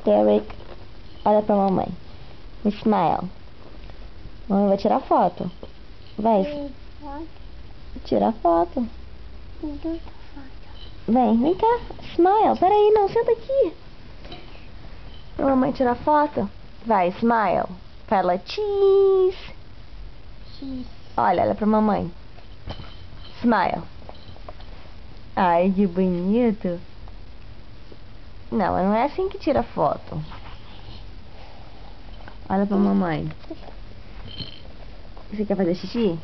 Derek, olha pra mamãe. Smile. Mamãe vai tirar foto. Vai. Tira foto. Vem cá. Smile. Peraí, não. Senta aqui. Pra mamãe tirar foto. Vai, smile. Fala cheese. Olha pra mamãe. Smile. Ai, que bonito. Não, não é assim que tira foto. Olha pra mamãe. Você quer fazer xixi?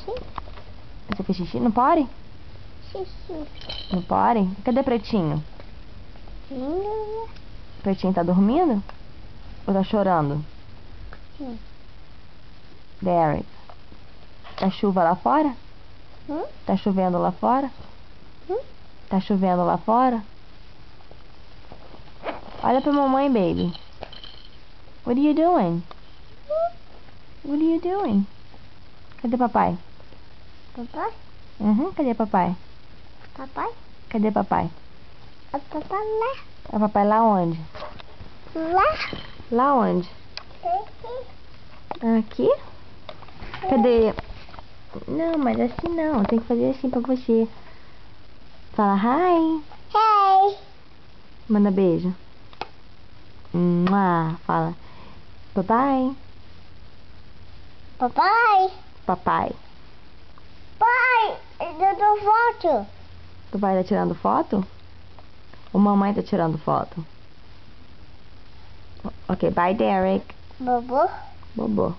Sim. Você fez xixi? Não pode? Xixi. Não pode? Cadê Pretinho? Não. Pretinho tá dormindo? Ou tá chorando? Derek. Tá chuva lá fora? Tá chovendo lá fora? Tá chovendo lá fora? Olha pra mamãe, baby. What are you doing? What are you doing? Cadê papai? Papai? Cadê papai? Papai? Cadê papai? A papai lá. É papai lá onde? Lá. Lá onde? Aqui? Cadê? Não, mas assim não. Tem que fazer assim pra você. Fala hi. Hey. Manda beijo. Fala. Papai. Papai. Papai. Pai, eu dou foto. Papai tá tirando foto? Ou mamãe tá tirando foto? Ok, bye, Derek. Bobo. Bobo.